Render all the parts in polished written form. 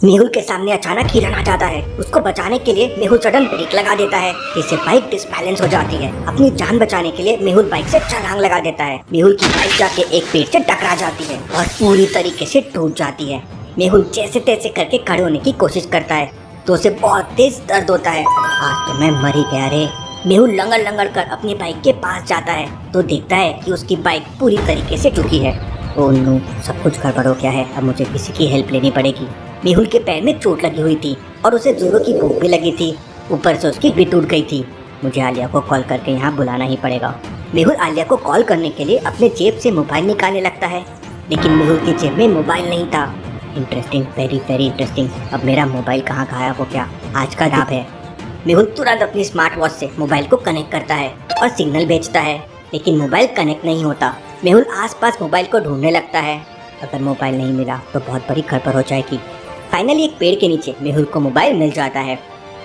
मेहुल के सामने अचानक हिरन आ जाता है। उसको बचाने के लिए मेहुल सडन ब्रेक लगा देता है, जिससे बाइक डिसबैलेंस हो जाती है। अपनी जान बचाने के लिए मेहुल बाइक से छलांग लगा देता है। मेहुल की बाइक जाके एक पेड़ से टकरा जाती है और पूरी तरीके से टूट जाती है। मेहुल जैसे तैसे करके खड़े होने की कोशिश करता है तो उसे बहुत तेज दर्द होता है। आज तो मैं मर ही गया रे। मेहुल लंगड़ लंगड़ कर अपनी बाइक के पास जाता है तो देखता है कि उसकी बाइक पूरी तरीके से टूटी है। ओह नो, सब कुछ गड़बड़ हो गया है। अब मुझे किसी की हेल्प लेनी पड़ेगी। मेहुल के पैर में चोट लगी हुई थी और उसे जोरों की भूख भी लगी थी। ऊपर से उसकी भी टूट गई थी। मुझे आलिया को कॉल करके यहाँ बुलाना ही पड़ेगा। मेहुल आलिया को कॉल करने के लिए अपने जेब से मोबाइल निकालने लगता है, लेकिन मेहुल की जेब में मोबाइल नहीं था। Interesting, very very interesting. अब मेरा मोबाइल कहाँ गायब हो गया? आज का दाब है। मेहुल तुरंत अपनी स्मार्ट वॉच से मोबाइल को कनेक्ट करता है और सिग्नल भेजता है, लेकिन मोबाइल कनेक्ट नहीं होता। मेहुल आसपास मोबाइल को ढूंढने लगता है। अगर मोबाइल नहीं मिला तो बहुत बड़ी गड़बड़ हो जाएगी। फाइनली एक पेड़ के नीचे मेहुल को मोबाइल मिल जाता है,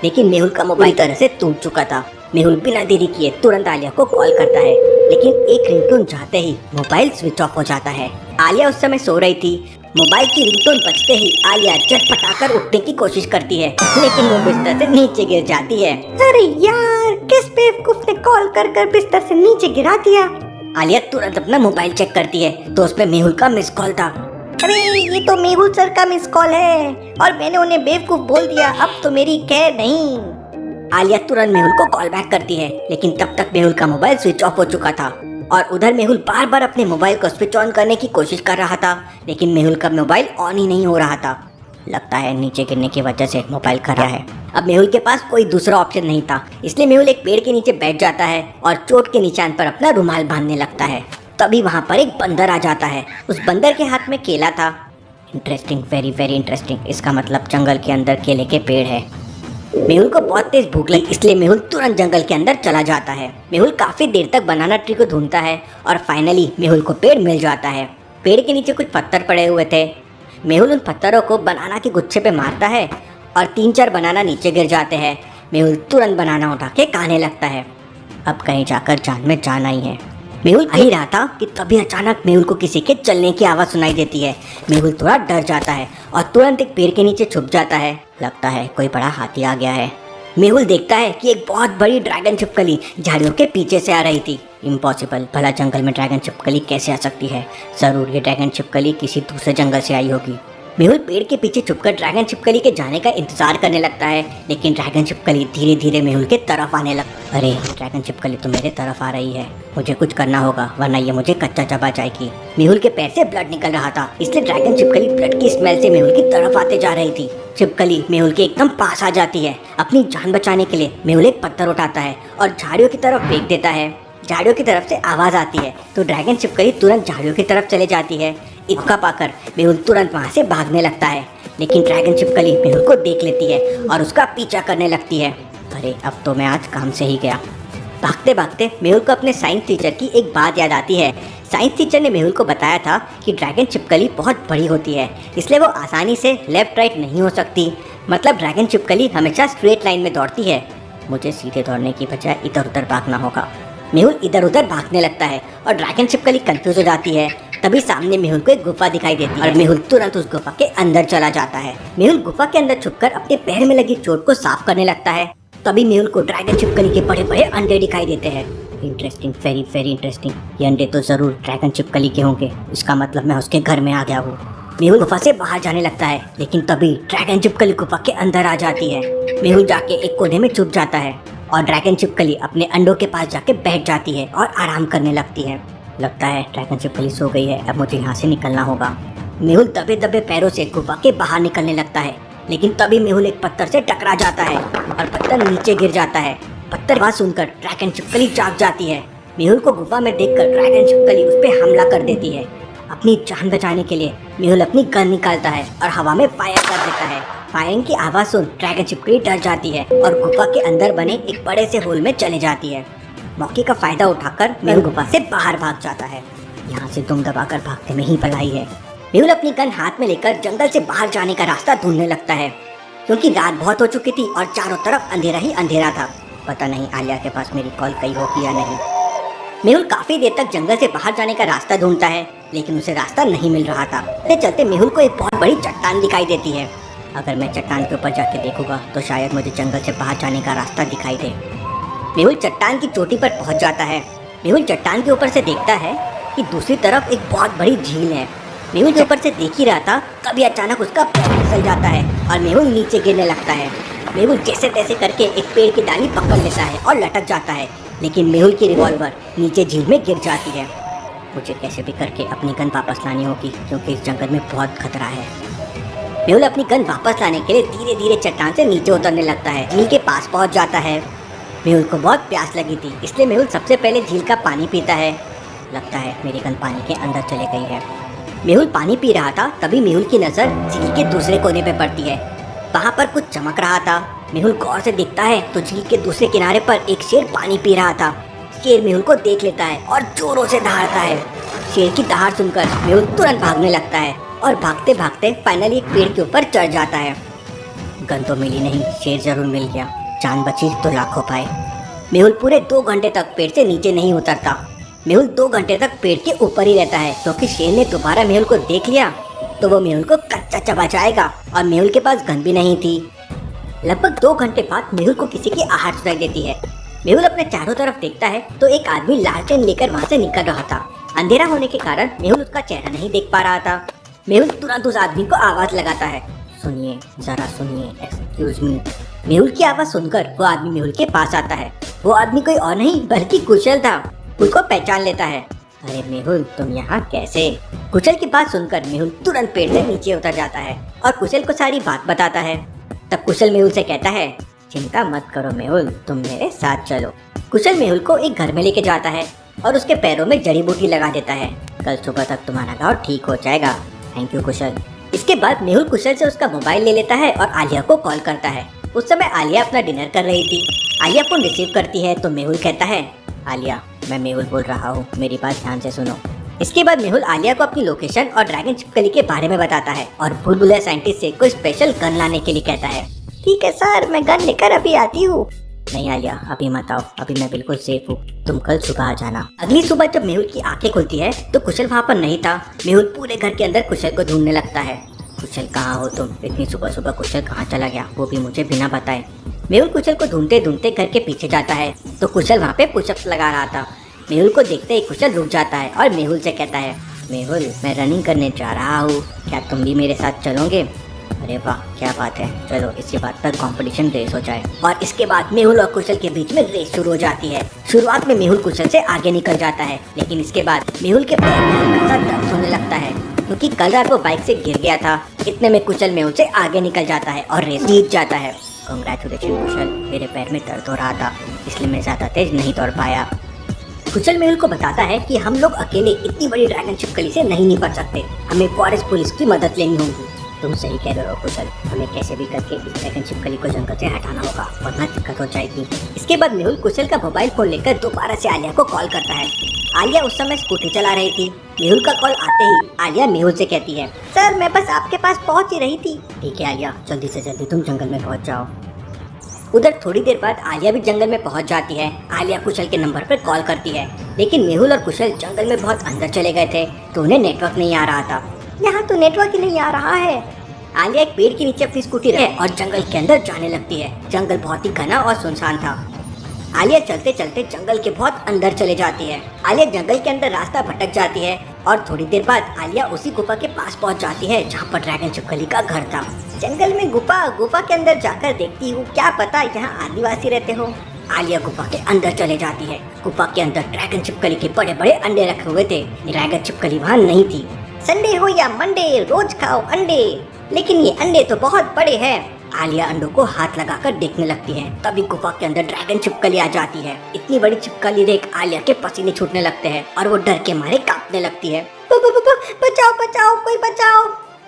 लेकिन मेहुल का मोबाइल तरह से टूट चुका था। मेहुल बिना देरी किए तुरंत आलिया को कॉल करता है, लेकिन एक रिंगटोन जाते ही मोबाइल स्विच ऑफ हो जाता है। आलिया उस समय सो रही थी। मोबाइल की रिंगटोन बजते ही आलिया झटपटाकर उठने की कोशिश करती है, लेकिन वो बिस्तर से नीचे गिर जाती है। अरे यार, किस बेवकूफ ने कॉल कर कर बिस्तर से नीचे गिरा दिया। आलिया तुरंत अपना मोबाइल चेक करती है तो उसमें मेहुल का मिस कॉल था। अरे ये तो मेहुल सर का मिस कॉल है और मैंने उन्हें बेवकूफ बोल दिया। अब तो मेरी खैर नहीं। आलिया तुरंत मेहुल को कॉल बैक करती है, लेकिन तब तक मेहुल का मोबाइल स्विच ऑफ हो चुका था और उधर मेहुल बार बार अपने मोबाइल को स्विच ऑन करने की कोशिश कर रहा था, लेकिन मेहुल का मोबाइल ऑन ही नहीं हो रहा था। लगता है नीचे गिरने की वजह से मोबाइल खराब है। अब मेहुल के पास कोई दूसरा ऑप्शन नहीं था, इसलिए मेहुल एक पेड़ के नीचे बैठ जाता है और चोट के निशान पर अपना रुमाल बांधने लगता है। तभी वहाँ पर एक बंदर आ जाता है। उस बंदर के हाथ में केला था। Interesting, very very interesting. इसका मतलब जंगल के अंदर केले के पेड़ है। मेहुल को बहुत तेज भूख लगी, इसलिए मेहुल तुरंत जंगल के अंदर चला जाता है। मेहुल काफी देर तक बनाना ट्री को ढूंढता है और फाइनली मेहुल को पेड़ मिल जाता है। पेड़ के नीचे कुछ पत्थर पड़े हुए थे। मेहुल उन पत्थरों को बनाना के गुच्छे पे मारता है और 3-4 बनाना नीचे गिर जाते हैं। मेहुल तुरंत बनाना उठा के खाने लगता है। अब कहीं जाकर जान में जान आई है। मेहुल आ ही रहा था कि तभी अचानक मेहुल को किसी के चलने की आवाज़ सुनाई देती है। मेहुल थोड़ा डर जाता है और तुरंत एक पेड़ के नीचे छुप जाता है। लगता है कोई बड़ा हाथी आ गया है। मेहुल देखता है कि एक बहुत बड़ी ड्रैगन छिपकली झाड़ियों के पीछे से आ रही थी। इम्पॉसिबल, भला जंगल में ड्रैगन छिपकली कैसे आ सकती है? जरूर ये ड्रैगन छिपकली किसी दूसरे जंगल से आई होगी। मेहुल पेड़ के पीछे छुपकर ड्रैगन छिपकली के जाने का इंतजार करने लगता है, लेकिन ड्रैगन छिपकली धीरे धीरे मेहुल के तरफ आने लगता। अरे ड्रैगन छिपकली तो मेरे तरफ आ रही है। मुझे कुछ करना होगा वरना ये मुझे कच्चा चबा जाएगी। मेहुल के पैर से ब्लड निकल रहा था, इसलिए ड्रैगन छिपकली ब्लड की स्मेल से मेहुल की तरफ आते जा रही थी। छिपकली मेहुल के एकदम पास आ जाती है। अपनी जान बचाने के लिए मेहुल एक पत्थर उठाता है और झाड़ियों की तरफ फेंक देता है। झाड़ियों की तरफ से आवाज़ आती है तो ड्रैगन छिपकली तुरंत झाड़ियों की तरफ चले जाती है। मौका पाकर मेहुल तुरंत वहाँ से भागने लगता है, लेकिन ड्रैगन छिपकली मेहुल को देख लेती है और उसका पीछा करने लगती है। अरे अब तो मैं आज काम से ही गया। भागते भागते मेहुल को अपने साइंस टीचर की एक बात याद आती है। साइंस टीचर ने मेहुल को बताया था कि ड्रैगन छिपकली बहुत बड़ी होती है, इसलिए वो आसानी से लेफ्ट राइट नहीं हो सकती। मतलब ड्रैगन छिपकली हमेशा स्ट्रेट लाइन में दौड़ती है। मुझे सीधे दौड़ने की बजाय इधर उधर भागना होगा। मेहुल इधर उधर भागने लगता है और ड्रैगन छिपकली कंफ्यूज हो जाती है। तभी सामने मेहुल को एक गुफा दिखाई देती है और मेहुल तुरंत उस गुफा के अंदर चला जाता है। मेहुल गुफा के अंदर छुपकर अपने पैर में लगी चोट को साफ करने लगता है। तभी मेहुल को ड्रैगन छिपकली के बड़े बड़े अंडे दिखाई देते हैं। Interesting, very very interesting. ये अंडे तो जरूर ड्रैगन छिपकली के होंगे। इसका मतलब मैं उसके घर में आ गया हूँ। मेहुल गुफा से बाहर जाने लगता है, लेकिन तभी ड्रैगन छिपकली गुफा के अंदर आ जाती है। मेहुल जाके एक कोने में छुप जाता है और ड्रैगन छिपकली अपने अंडों के पास जाके बैठ जाती है और आराम करने लगती है। लगता है ड्रैगन छिपकली सो गई है। अब मुझे यहाँ से निकलना होगा। मेहुल दबे दबे पैरों से गुफा के बाहर निकलने लगता है, लेकिन तभी मेहुल एक पत्थर से टकरा जाता है और पत्थर नीचे गिर जाता है। पत्थर आवाज सुनकर ड्रैगन छिपकली जाग जाती है। मेहुल को गुफा में देखकर ड्रैगन छिपकली उस पर हमला कर देती है। अपनी जान बचाने के लिए मेहुल अपनी गन निकालता है और हवा में फायर कर देता है। फायरिंग की आवाज़ सुन ड्रैगन छिपकली डर जाती है और गुफा के अंदर बने एक बड़े से होल में चले जाती है। मौके का फायदा उठाकर मेहुल गुफा से बाहर भाग जाता है। यहाँ से दुम दबाकर भागने में ही भलाई है। मेहुल अपनी गन हाथ में लेकर जंगल से बाहर जाने का रास्ता ढूंढने लगता है, क्योंकि रात बहुत हो चुकी थी और चारों तरफ अंधेरा ही अंधेरा था। पता नहीं आलिया के पास मेरी कॉल गई होगी या नहीं। मेहुल काफी देर तक जंगल से बाहर जाने का रास्ता ढूंढता है, लेकिन उसे रास्ता नहीं मिल रहा था। चलते चलते मेहुल को एक बहुत बड़ी चट्टान दिखाई देती है। अगर मैं चट्टान के ऊपर जाके देखूंगा तो शायद मुझे जंगल से बाहर जाने का रास्ता दिखाई दे। मेहुल चट्टान की चोटी पर पहुंच जाता है। मेहुल चट्टान के ऊपर से देखता है कि दूसरी तरफ एक बहुत बड़ी झील है। मेहुल के ऊपर से देख ही रहा था, तभी अचानक उसका पैर फिसल जाता है और मेहुल नीचे गिरने लगता है। मेहुल जैसे तैसे करके एक पेड़ की डाली पकड़ लेता है और लटक जाता है, लेकिन मेहुल की रिवॉल्वर नीचे झील में गिर जाती है। मुझे कैसे भी करके अपनी गन वापस लानी होगी, क्योंकि इस जंगल में बहुत खतरा है। मेहुल अपनी गन वापस लाने के लिए धीरे धीरे चट्टान से नीचे उतरने लगता है। झील के पास पहुंच जाता है। मेहुल को बहुत प्यास लगी थी, इसलिए मेहुल सबसे पहले झील का पानी पीता है। लगता है मेरी गन पानी के अंदर चली गई है। मेहुल पानी पी रहा था, तभी मेहुल की नज़र झील के दूसरे कोने पे पड़ती है। वहाँ पर कुछ चमक रहा था। मेहुल गौर से देखता है तो झील के दूसरे किनारे पर एक शेर पानी पी रहा था। शेर मेहुल को देख लेता है और जोरों से दहाड़ता है। शेर की दहाड़ सुनकर मेहुल तुरंत भागने लगता है और भागते भागते फाइनली एक पेड़ के ऊपर चढ़ जाता है। गन तो मिली नहीं, शेर जरूर मिल गया। जान बची तो लाखों पाए। मेहुल पूरे 2 घंटे तक पेड़ से नीचे नहीं उतरता। मेहुल 2 घंटे तक पेड़ के ऊपर ही रहता है, क्योंकि शेर ने दोबारा मेहुल को देख लिया तो वो मेहुल को कच्चा चबा जाएगा और मेहुल के पास गन भी नहीं थी। लगभग 2 घंटे बाद मेहुल को किसी की आहट सुनाई देती है। मेहुल अपने चारों तरफ देखता है तो एक आदमी लालटेन लेकर वहाँ से निकल रहा था। अंधेरा होने के कारण मेहुल उसका चेहरा नहीं देख पा रहा था। मेहुल तुरंत उस आदमी को आवाज लगाता है, सुनिए, जरा सुनिए, एक्सक्यूज मी। मेहुल की आवाज सुनकर वो आदमी मेहुल के पास आता है। वो आदमी कोई और नहीं बल्कि कुशल था। उसको पहचान लेता है। अरे मेहुल, तुम यहाँ कैसे? कुशल की बात सुनकर मेहुल तुरंत पेड़ से नीचे उतर जाता है और कुशल को सारी बात बताता है। तब कुशल मेहुल से कहता है, चिंता मत करो मेहुल, तुम मेरे साथ चलो। कुशल मेहुल को एक घर में लेके जाता है और उसके पैरों में जड़ी बूटी लगा देता है। कल सुबह तक तुम्हारा घाव ठीक हो जाएगा। थैंक यू कुशल। इसके बाद मेहुल कुशल से उसका मोबाइल ले लेता है और आलिया को कॉल करता है। उस समय आलिया अपना डिनर कर रही थी। आलिया फोन रिसीव करती है तो मेहुल कहता है, आलिया, मैं मेहुल बोल रहा हूँ, मेरी बात ध्यान से सुनो। इसके बाद मेहुल आलिया को अपनी लोकेशन और ड्रैगन छिपकली के बारे में बताता है और भूल भुलैया साइंटिस्ट से कोई स्पेशल गन लाने के लिए कहता है। ठीक है सर, मैं गन लेकर अभी आती हूँ। नहीं आलिया, अभी मत आओ, अभी मैं बिल्कुल सेफ हूँ, तुम कल सुबह आ जाना। अगली सुबह जब मेहुल की आंखें खुलती है तो कुशल वहाँ पर नहीं था। मेहुल पूरे घर के अंदर कुशल को ढूंढने लगता है। कुशल कहाँ हो तुम? इतनी सुबह सुबह कुशल कहाँ चला गया, वो भी मुझे बिना बताए। मेहुल कुशल को ढूंढते ढूंढते घर के पीछे जाता है तो कुशल वहाँ पे पुशअप्स लगा रहा था। मेहुल को देखते ही कुशल रुक जाता है और मेहुल से कहता है, मेहुल, मैं रनिंग करने जा रहा हूँ, क्या तुम भी मेरे साथ चलोगे? अरे वाह, क्या बात है, चलो इसी बात पर कंपटीशन रेस हो जाए। और इसके बाद मेहुल और कुशल के बीच में रेस शुरू हो जाती है। शुरुआत में मेहुल कुशल से आगे निकल जाता है, लेकिन इसके बाद मेहुल के पैर में हल्का सा दर्द होने लगता है, क्योंकि कल रात वो बाइक से गिर गया था। इतने में कुशल मेहुल से आगे निकल जाता है और रेस जीत जाता है। कांग्रेचुलेशन कुशल, मेरे पैर में दर्द हो रहा था, इसलिए मैं ज्यादा तेज नहीं दौड़ पाया। कुशल मेहुल को बताता है कि हम लोग अकेले इतनी बड़ी ड्रैगन छिपकली से नहीं निपट सकते, हमें फॉरेस्ट पुलिस की मदद लेनी होगी। तुम सही कह रहे हो कुशल, हमें कैसे भी करके इस ड्रैगन छिपकली को जंगल से हटाना होगा, वरना दिक्कत हो जाएगी। इसके बाद मेहुल कुशल का मोबाइल फोन लेकर दोबारा से आलिया को कॉल करता है। आलिया उस समय स्कूटी चला रही थी। मेहुल का कॉल आते ही आलिया मेहुल से कहती है, सर मैं बस आपके पास पहुंच ही रही थी। ठीक है आलिया, जल्दी से जल्दी तुम जंगल में पहुंच जाओ। उधर थोड़ी देर बाद आलिया भी जंगल में पहुंच जाती है। आलिया कुशल के नंबर पर कॉल करती है, लेकिन मेहुल और कुशल जंगल में बहुत अंदर चले गए थे तो उन्हें नेटवर्क नहीं आ रहा था। यहाँ तो नेटवर्क ही नहीं आ रहा है। आलिया एक पेड़ के नीचे अपनी स्कूटी रखे और जंगल के अंदर जाने लगती है। जंगल बहुत ही घना और सुनसान था। आलिया चलते चलते जंगल के बहुत अंदर चले जाती है। आलिया जंगल के अंदर रास्ता भटक जाती है और थोड़ी देर बाद आलिया उसी गुफा के पास पहुंच जाती है जहाँ पर ड्रैगन छिपकली का घर था। जंगल में गुफा के अंदर जाकर देखती हूँ, क्या पता यहाँ आदिवासी रहते हो। आलिया गुफा के अंदर चले जाती है। गुफा के अंदर ड्रैगन छिपकली के बड़े बड़े अंडे रखे हुए थे। ड्रैगन छिपकली वहाँ नहीं थी। संडे हो या मंडे, रोज खाओ अंडे, लेकिन ये अंडे तो बहुत बड़े हैं। आलिया अंडों को हाथ लगाकर देखने लगती है, तभी गुफा के अंदर ड्रैगन छिपकली आ जाती है। इतनी बड़ी छिपकली देख आलिया के पसीने छूटने लगते हैं और वो डर के मारे कांपने लगती है। बचाओ बचाओ, कोई बचाओ।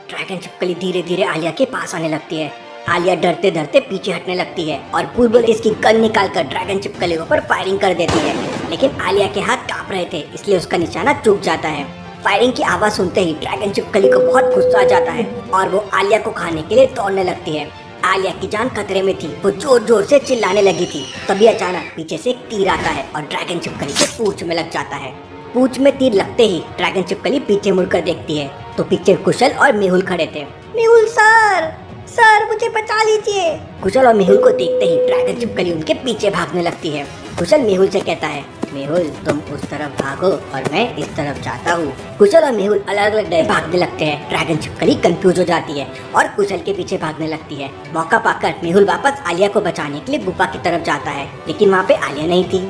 ड्रैगन छिपकली धीरे धीरे आलिया के पास आने लगती है। आलिया डरते डरते पीछे हटने लगती है और बुलबुल इसकी गन निकालकर ड्रैगन छिपकली के ऊपर फायरिंग कर देती है, लेकिन आलिया के हाथ कांप रहे थे इसलिए उसका निशाना चूक जाता है। फायरिंग की आवाज सुनते ही ड्रैगन छिपकली को बहुत गुस्सा आ जाता है और वो आलिया को खाने के लिए दौड़ने लगती है। आलिया की जान खतरे में थी, वो जोर जोर से चिल्लाने लगी थी। तभी अचानक पीछे से एक तीर आता है और ड्रैगन छिपकली के पूंछ में लग जाता है। पूंछ में तीर लगते ही ड्रैगन छिपकली पीछे मुड़कर देखती है तो पीछे कुशल और मेहुल खड़े थे। मेहुल सर, सर मुझे बचा लीजिए। कुशल और मेहुल को देखते ही ड्रैगन छिपकली उनके पीछे भागने लगती है। कुशल मेहुल से कहता है, मेहुल तुम उस तरफ भागो और मैं इस तरफ जाता हूँ। कुशल और मेहुल अलग अलग जगह भागने लगते हैं। ड्रैगन छिपकली कंफ्यूज हो जाती है और कुशल के पीछे भागने लगती है। मौका पाकर मेहुल वापस आलिया को बचाने के लिए गुफा की तरफ जाता है, लेकिन वहाँ पे आलिया नहीं थी।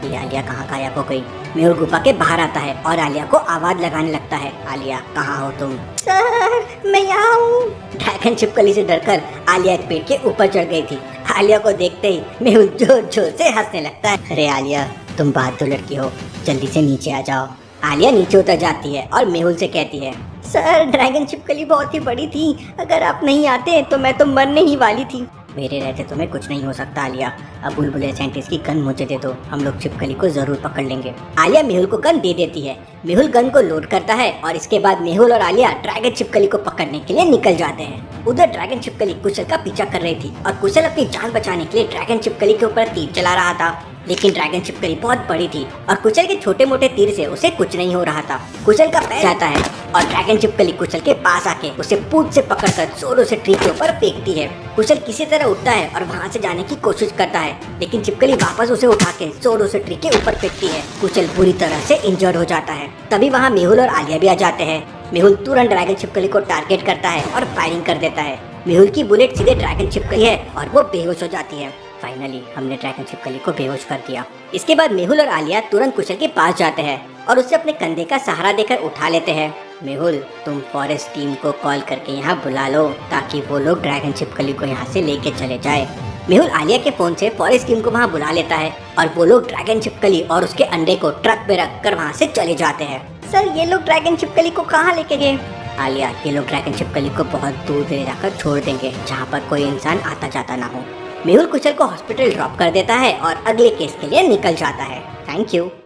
ये आलिया कहाँ गायब हो गई? मेहुल गुफा के बाहर आता है और आलिया को आवाज लगाने लगता है, आलिया कहाँ हो तुम? सर मैं यहाँ हूँ। ड्रैगन छिपकली से डरकर आलिया एक पेड़ के ऊपर चढ़ गई थी। आलिया को देखते ही मेहुल जोर जोर से हंसने लगता है। अरे आलिया तुम बहादुर लड़की हो, जल्दी से नीचे आ जाओ। आलिया नीचे उतर जाती है और मेहुल से कहती है, सर ड्रैगन छिपकली बहुत ही बड़ी थी, अगर आप नहीं आते तो मैं तो मरने ही वाली थी। मेरे रहते तुम्हें कुछ नहीं हो सकता आलिया। अब बुलबुले साइंटिस्ट की गन मुझे दे दो, हम लोग छिपकली को जरूर पकड़ लेंगे। आलिया मेहुल को गन दे देती है। मेहुल गन को लोड करता है और इसके बाद मेहुल और आलिया ड्रैगन छिपकली को पकड़ने के लिए निकल जाते हैं। उधर ड्रैगन छिपकली कुशल का पीछा कर रही थी और कुशल अपनी जान बचाने के लिए ड्रैगन छिपकली के ऊपर तीर चला रहा था, लेकिन ड्रैगन छिपकली बहुत बड़ी थी और कुशल के छोटे मोटे तीर से उसे कुछ नहीं हो रहा था। कुशल का पैर जाता है और ड्रैगन छिपकली कुशल के पास आके उसे पूंछ से पकड़कर जोरों से ट्री के ऊपर फेंकती है। कुशल किसी तरह उठता है और वहाँ से जाने की कोशिश करता है, लेकिन छिपकली वापस उसे उठा के जोरों से ट्री के ऊपर फेंकती है। कुशल बुरी तरह से इंजर्ड हो जाता है। तभी वहाँ मेहुल और आलिया भी आ जाते हैं। मेहुल तुरंत ड्रैगन छिपकली को टारगेट करता है और फायरिंग कर देता है। मेहुल की बुलेट सीधे ड्रैगन छिपकली है और वो बेहोश हो जाती है। फाइनली हमने ड्रैगन छिपकली को बेहोश कर दिया। इसके बाद मेहुल और आलिया तुरंत कुशल के पास जाते हैं और उसे अपने कंधे का सहारा देकर उठा लेते हैं। मेहुल तुम फॉरेस्ट टीम को कॉल करके यहाँ बुला लो ताकि वो लोग ड्रैगन छिपकली को यहाँ से लेके चले जाए। मेहुल आलिया के फोन से फॉरेस्ट टीम को वहाँ बुला लेता है और वो लोग ड्रैगन छिपकली और उसके अंडे को ट्रक पे रख कर वहाँ से चले जाते हैं। सर ये लोग ड्रैगन छिपकली को कहाँ लेके गए? आलिया ये लोग ड्रैगन छिपकली को बहुत दूर ले जाकर छोड़ देंगे जहाँ पर कोई इंसान आता जाता ना हो। मेहुल कुशल को हॉस्पिटल ड्रॉप कर देता है और अगले केस के लिए निकल जाता है। Thank you.